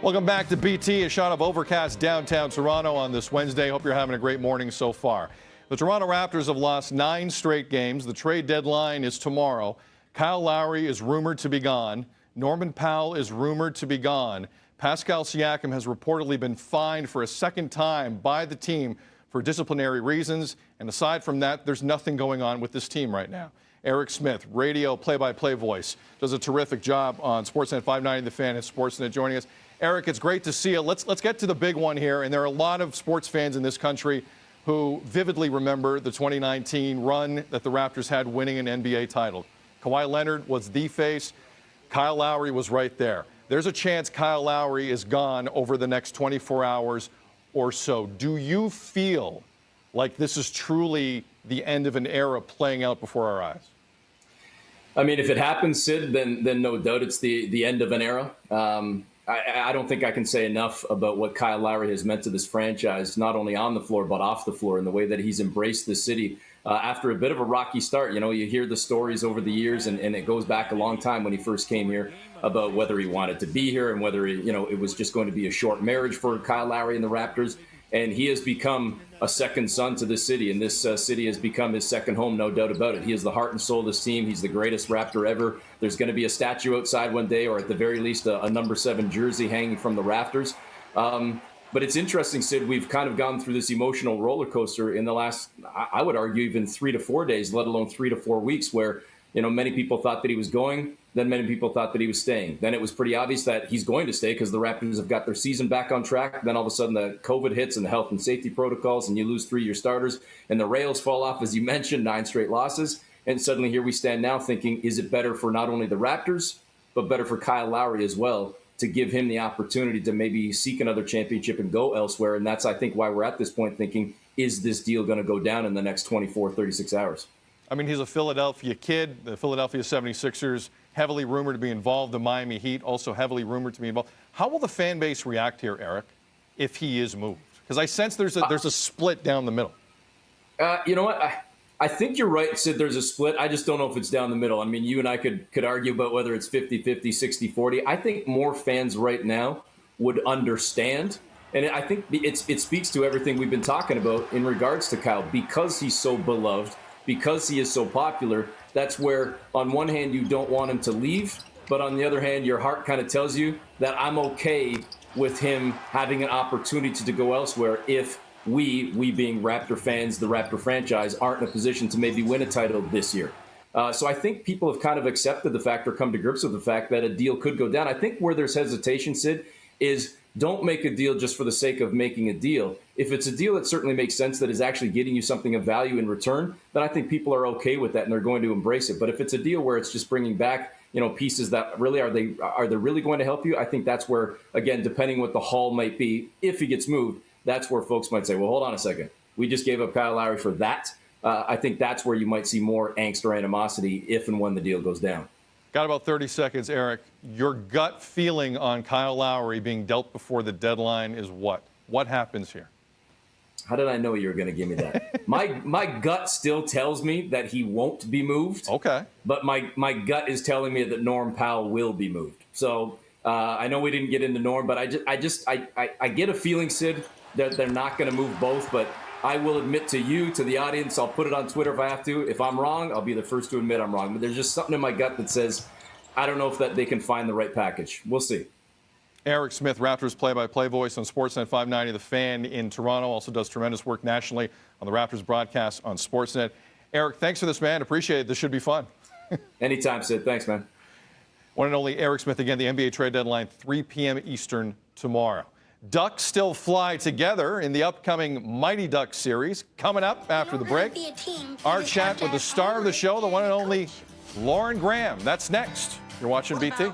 Welcome back to BT, a shot of overcast downtown Toronto on this Wednesday. Hope you're having a great morning so far. The Toronto Raptors have lost 9 straight games. The trade deadline is tomorrow. Kyle Lowry is rumored to be gone. Norman Powell is rumored to be gone. Pascal Siakam has reportedly been fined for a second time by the team for disciplinary reasons. And aside from that, there's nothing going on with this team right now. Eric Smith, radio play-by-play voice, does a terrific job on Sportsnet 590 The Fan and Sportsnet, joining us. Eric, it's great to see you. Let's get to the big one here. And there are a lot of sports fans in this country who vividly remember the 2019 run that the Raptors had winning an NBA title. Kawhi Leonard was the face. Kyle Lowry was right there. There's a chance Kyle Lowry is gone over the next 24 hours or so. Do you feel like this is truly the end of an era playing out before our eyes? I mean, if it happens, Sid, then no doubt it's the end of an era. I don't think I can say enough about what Kyle Lowry has meant to this franchise, not only on the floor, but off the floor, and the way that he's embraced the city after a bit of a rocky start. You know, you hear the stories over the years, and it goes back a long time when he first came here about whether he wanted to be here and whether, it was just going to be a short marriage for Kyle Lowry and the Raptors. And he has become a second son to this city, and this city has become his second home, no doubt about it. He is the heart and soul of this team. He's the greatest Raptor ever. There's going to be a statue outside one day, or at the very least, a number 7 jersey hanging from the rafters. But it's interesting, Sid, we've kind of gone through this emotional roller coaster in the last, I would argue, even 3 to 4 days, let alone 3 to 4 weeks, where many people thought that he was going. Then many people thought that he was staying. Then it was pretty obvious that he's going to stay because the Raptors have got their season back on track. Then all of a sudden the COVID hits and the health and safety protocols, and you lose 3 of your starters, and the rails fall off, as you mentioned, 9 straight losses. And suddenly here we stand now thinking, is it better for not only the Raptors, but better for Kyle Lowry as well, to give him the opportunity to maybe seek another championship and go elsewhere? And that's, I think, why we're at this point thinking, is this deal going to go down in the next 24, 36 hours? I mean, he's a Philadelphia kid. The Philadelphia 76ers, heavily rumored to be involved. The Miami Heat, also heavily rumored to be involved. How will the fan base react here, Eric, if he is moved? Because I sense there's a split down the middle. You know what? I think you're right, Sid. There's a split. I just don't know if it's down the middle. I mean, you and I could argue about whether it's 50-50, 60-40. I think more fans right now would understand. And I think it speaks to everything we've been talking about in regards to Kyle. Because he's so beloved, because he is so popular, that's where, on one hand, you don't want him to leave, but on the other hand, your heart kind of tells you that I'm okay with him having an opportunity to go elsewhere if we being Raptor fans, the Raptor franchise, aren't in a position to maybe win a title this year. So I think people have kind of accepted the fact or come to grips with the fact that a deal could go down. I think where there's hesitation, Sid, is don't make a deal just for the sake of making a deal. If it's a deal that certainly makes sense, that is actually getting you something of value in return, then I think people are okay with that and they're going to embrace it. But if it's a deal where it's just bringing back, pieces that really are they really going to help you? I think that's where, again, depending what the haul might be, if he gets moved, that's where folks might say, well, hold on a second. We just gave up Kyle Lowry for that. I think that's where you might see more angst or animosity if and when the deal goes down. Got about 30 seconds, Eric. Your gut feeling on Kyle Lowry being dealt before the deadline is what? What happens here? How did I know you were going to give me that? My gut still tells me that he won't be moved. Okay. But my gut is telling me that Norm Powell will be moved. So I know we didn't get into Norm, but I get a feeling, Sid, that they're not going to move both. But I will admit to you, to the audience, I'll put it on Twitter if I have to. If I'm wrong, I'll be the first to admit I'm wrong. But there's just something in my gut that says I don't know if that they can find the right package. We'll see. Eric Smith, Raptors play-by-play voice on Sportsnet 590 The Fan in Toronto. Also does tremendous work nationally on the Raptors broadcast on Sportsnet. Eric, thanks for this, man. Appreciate it. This should be fun. Anytime, Sid. Thanks, man. One and only Eric Smith. Again, the NBA trade deadline, 3 p.m. Eastern tomorrow. Ducks still fly together in the upcoming Mighty Ducks series. Coming up after the break, our chat with the star of the show, the one and only Lauren Graham. That's next. You're watching BT.